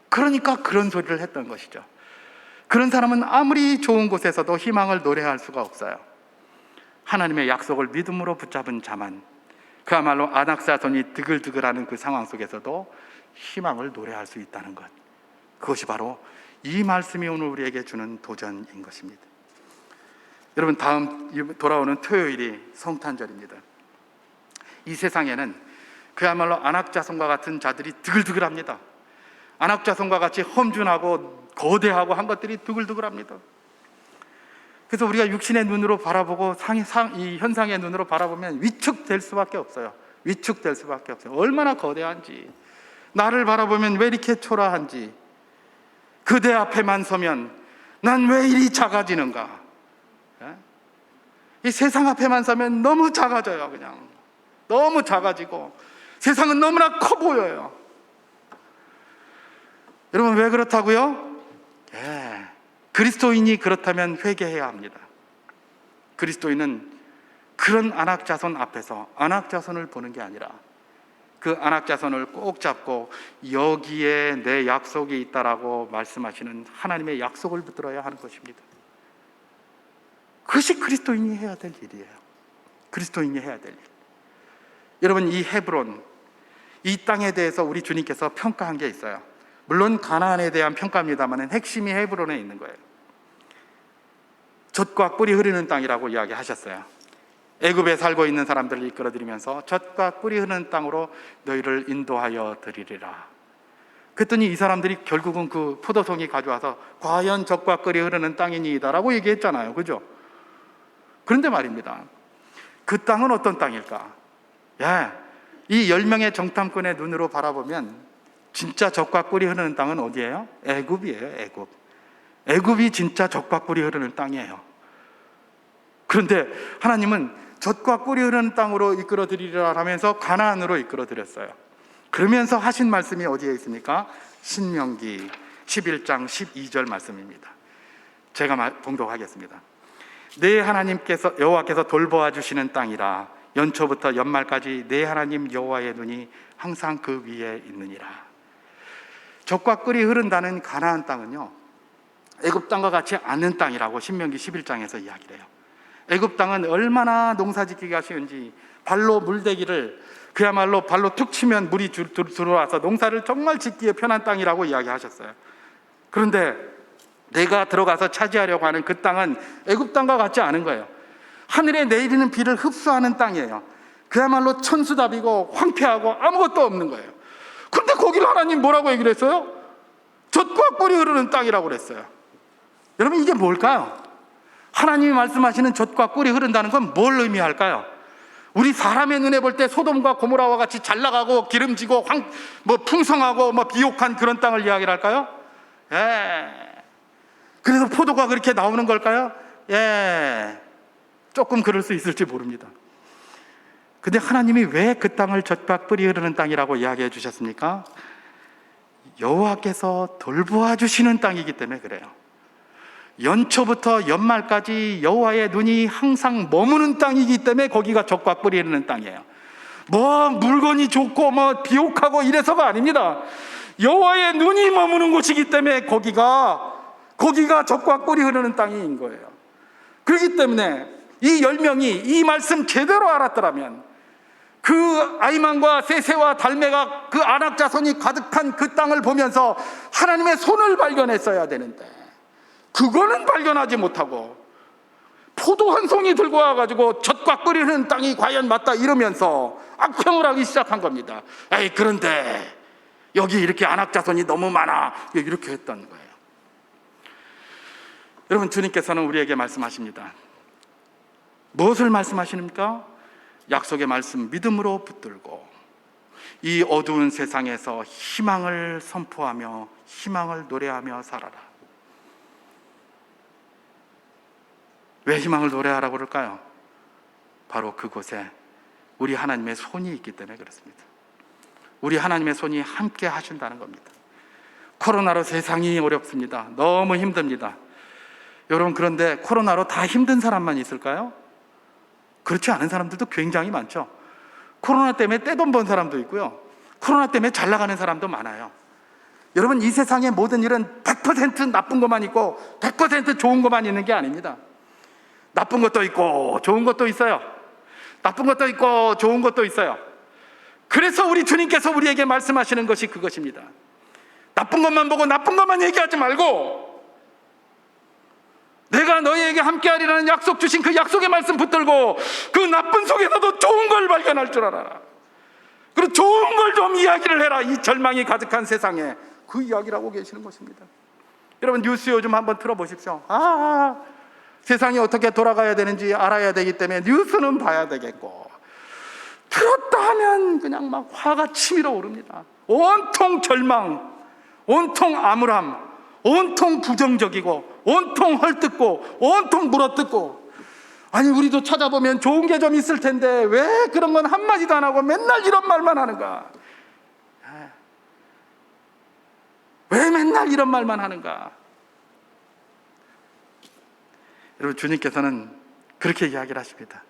그러니까 그런 소리를 했던 것이죠. 그런 사람은 아무리 좋은 곳에서도 희망을 노래할 수가 없어요. 하나님의 약속을 믿음으로 붙잡은 자만 그야말로 안악자손이 드글드글하는 그 상황 속에서도 희망을 노래할 수 있다는 것, 그것이 바로 이 말씀이 오늘 우리에게 주는 도전인 것입니다. 여러분, 다음 돌아오는 토요일이 성탄절입니다. 이 세상에는 그야말로 안악자손과 같은 자들이 드글드글합니다. 안악자손과 같이 험준하고 거대하고 한 것들이 드글드글합니다. 그래서 우리가 육신의 눈으로 바라보고 이 현상의 눈으로 바라보면 위축될 수밖에 없어요. 위축될 수밖에 없어요. 얼마나 거대한지, 나를 바라보면 왜 이렇게 초라한지, 그대 앞에만 서면 난 왜 이리 작아지는가. 이 세상 앞에만 서면 너무 작아져요. 그냥 너무 작아지고 세상은 너무나 커 보여요. 여러분, 왜 그렇다고요? 그리스도인이 그렇다면 회개해야 합니다. 그리스도인은 그런 안악자손 앞에서 안악자손을 보는 게 아니라 그 안악자손을 꼭 잡고 여기에 내 약속이 있다라고 말씀하시는 하나님의 약속을 붙들어야 하는 것입니다. 그것이 그리스도인이 해야 될 일이에요. 그리스도인이 해야 될 일. 여러분, 이 헤브론, 이 땅에 대해서 우리 주님께서 평가한 게 있어요. 물론 가나안에 대한 평가입니다만 핵심이 헤브론에 있는 거예요. 젖과 꿀이 흐르는 땅이라고 이야기하셨어요. 애굽에 살고 있는 사람들을 이끌어들이면서 젖과 꿀이 흐르는 땅으로 너희를 인도하여 드리리라. 그랬더니 이 사람들이 결국은 그 포도송이 가져와서 과연 젖과 꿀이 흐르는 땅이니이다라고 얘기했잖아요. 그죠? 그런데 말입니다, 그 땅은 어떤 땅일까? 이 10명의 정탐꾼의 눈으로 바라보면 진짜 젖과 꿀이 흐르는 땅은 어디예요? 애굽이에요. 애굽. 애굽이 진짜 젖과 꿀이 흐르는 땅이에요. 그런데 하나님은 젖과 꿀이 흐르는 땅으로 이끌어드리리라 하면서 가나안으로 이끌어드렸어요. 그러면서 하신 말씀이 어디에 있습니까? 신명기 11장 12절 말씀입니다. 제가 봉독하겠습니다. 내 하나님께서 여호와께서 돌보아 주시는 땅이라. 연초부터 연말까지 내 하나님 여호와의 눈이 항상 그 위에 있느니라. 젖과 꿀이 흐른다는 가나안 땅은요, 애굽 땅과 같이 않은 땅이라고 신명기 11장에서 이야기를 해요. 애굽 땅은 얼마나 농사짓기가 쉬운지, 발로 물대기를 그야말로 발로 툭 치면 물이 들어와서 농사를 정말 짓기에 편한 땅이라고 이야기하셨어요. 그런데 내가 들어가서 차지하려고 하는 그 땅은 애굽 땅과 같지 않은 거예요. 하늘에 내리는 비를 흡수하는 땅이에요. 그야말로 천수답이고 황폐하고 아무것도 없는 거예요. 그런데 거기를 하나님 뭐라고 얘기를 했어요? 젖과 꿀이 흐르는 땅이라고 그랬어요. 여러분, 이게 뭘까요? 하나님이 말씀하시는 젖과 꿀이 흐른다는 건 뭘 의미할까요? 우리 사람의 눈에 볼 때 소돔과 고모라와 같이 잘 나가고 기름지고 풍성하고 비옥한 그런 땅을 이야기를 할까요? 그래서 포도가 그렇게 나오는 걸까요? 조금 그럴 수 있을지 모릅니다. 근데 하나님이 왜 그 땅을 젖과 꿀이 흐르는 땅이라고 이야기해 주셨습니까? 여호와께서 돌보아 주시는 땅이기 때문에 그래요. 연초부터 연말까지 여호와의 눈이 항상 머무는 땅이기 때문에 거기가 젖과 꿀이 흐르는 땅이에요. 물건이 좋고 비옥하고 이래서가 아닙니다. 여호와의 눈이 머무는 곳이기 때문에 거기가 젖과 꿀이 흐르는 땅인 거예요. 그렇기 때문에 이 10명이 이 말씀 제대로 알았더라면 그 아이만과 세세와 달메가 그 아낙 자손이 가득한 그 땅을 보면서 하나님의 손을 발견했어야 되는데 그거는 발견하지 못하고 포도 한 송이 들고 와가지고 젖과 꿀이 흐르는 땅이 과연 맞다 이러면서 악평을 하기 시작한 겁니다. 그런데 여기 이렇게 아낙 자손이 너무 많아, 이렇게 했던 거예요. 여러분, 주님께서는 우리에게 말씀하십니다. 무엇을 말씀하십니까? 약속의 말씀 믿음으로 붙들고 이 어두운 세상에서 희망을 선포하며 희망을 노래하며 살아라. 왜 희망을 노래하라고 그럴까요? 바로 그곳에 우리 하나님의 손이 있기 때문에 그렇습니다. 우리 하나님의 손이 함께 하신다는 겁니다. 코로나로 세상이 어렵습니다. 너무 힘듭니다. 여러분, 그런데 코로나로 다 힘든 사람만 있을까요? 그렇지 않은 사람들도 굉장히 많죠. 코로나 때문에 떼돈 번 사람도 있고요, 코로나 때문에 잘 나가는 사람도 많아요. 여러분, 이 세상의 모든 일은 100% 나쁜 것만 있고 100% 좋은 것만 있는 게 아닙니다. 나쁜 것도 있고 좋은 것도 있어요. 나쁜 것도 있고 좋은 것도 있어요. 그래서 우리 주님께서 우리에게 말씀하시는 것이 그것입니다. 나쁜 것만 보고 나쁜 것만 얘기하지 말고 내가 너희에게 함께하리라는 약속 주신 그 약속의 말씀 붙들고 그 나쁜 속에서도 좋은 걸 발견할 줄 알아라. 그리고 좋은 걸 좀 이야기를 해라. 이 절망이 가득한 세상에 그 이야기를 하고 계시는 것입니다. 여러분, 뉴스 요즘 한번 틀어보십시오. 세상이 어떻게 돌아가야 되는지 알아야 되기 때문에 뉴스는 봐야 되겠고, 들었다 하면 그냥 막 화가 치밀어 오릅니다. 온통 절망, 온통 암울함, 온통 부정적이고 온통 헐뜯고 온통 물어뜯고. 아니, 우리도 찾아보면 좋은 게 좀 있을 텐데 왜 그런 건 한마디도 안 하고 맨날 이런 말만 하는가? 왜 맨날 이런 말만 하는가? 여러분, 주님께서는 그렇게 이야기를 하십니다.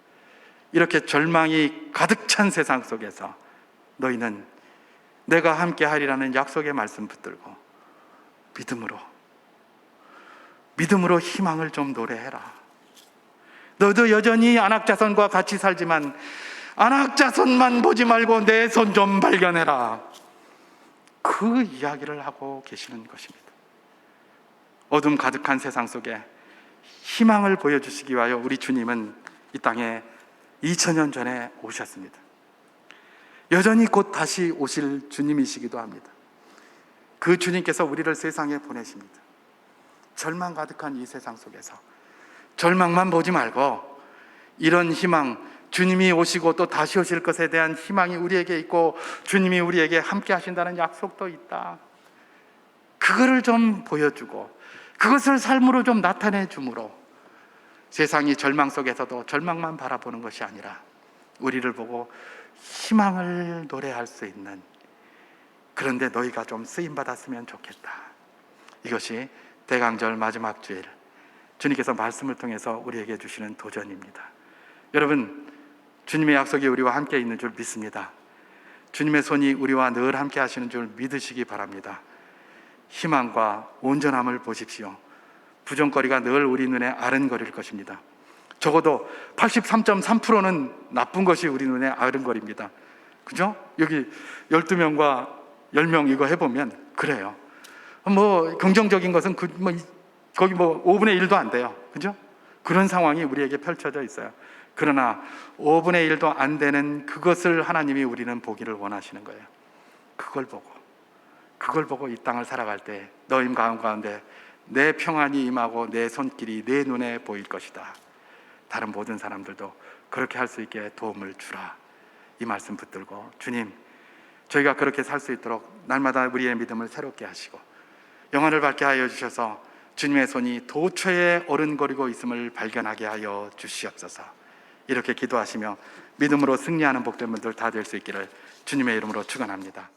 이렇게 절망이 가득 찬 세상 속에서 너희는 내가 함께 하리라는 약속의 말씀 붙들고 믿음으로 희망을 좀 노래해라. 너도 여전히 안악자손과 같이 살지만 안악자손만 보지 말고 내 손 좀 발견해라. 그 이야기를 하고 계시는 것입니다. 어둠 가득한 세상 속에 희망을 보여주시기 위하여 우리 주님은 이 땅에 2000년 전에 오셨습니다. 여전히 곧 다시 오실 주님이시기도 합니다. 그 주님께서 우리를 세상에 보내십니다. 절망 가득한 이 세상 속에서 절망만 보지 말고 이런 희망, 주님이 오시고 또 다시 오실 것에 대한 희망이 우리에게 있고 주님이 우리에게 함께 하신다는 약속도 있다. 그거를 좀 보여주고 그것을 삶으로 좀 나타내 줌으로 세상이 절망 속에서도 절망만 바라보는 것이 아니라 우리를 보고 희망을 노래할 수 있는, 그런데 너희가 좀 쓰임받았으면 좋겠다. 이것이 대강절 마지막 주일 주님께서 말씀을 통해서 우리에게 주시는 도전입니다. 여러분, 주님의 약속이 우리와 함께 있는 줄 믿습니다. 주님의 손이 우리와 늘 함께 하시는 줄 믿으시기 바랍니다. 희망과 온전함을 보십시오. 부정거리가 늘 우리 눈에 아른거릴 것입니다. 적어도 83.3%는 나쁜 것이 우리 눈에 아른거립니다. 그죠? 여기 12명과 10명 이거 해보면 그래요. 뭐 긍정적인 것은 거기 5분의 1도 안 돼요. 그죠? 그런 상황이 우리에게 펼쳐져 있어요. 그러나 5분의 1도 안 되는 그것을 하나님이 우리는 보기를 원하시는 거예요. 그걸 보고 이 땅을 살아갈 때 너희 가운데 내 평안이 임하고 내 손길이 내 눈에 보일 것이다. 다른 모든 사람들도 그렇게 할 수 있게 도움을 주라. 이 말씀 붙들고, 주님, 저희가 그렇게 살 수 있도록 날마다 우리의 믿음을 새롭게 하시고 영혼을 밝게 하여 주셔서 주님의 손이 도처에 어른거리고 있음을 발견하게 하여 주시옵소서. 이렇게 기도하시며 믿음으로 승리하는 복된 분들 다 될 수 있기를 주님의 이름으로 축원합니다.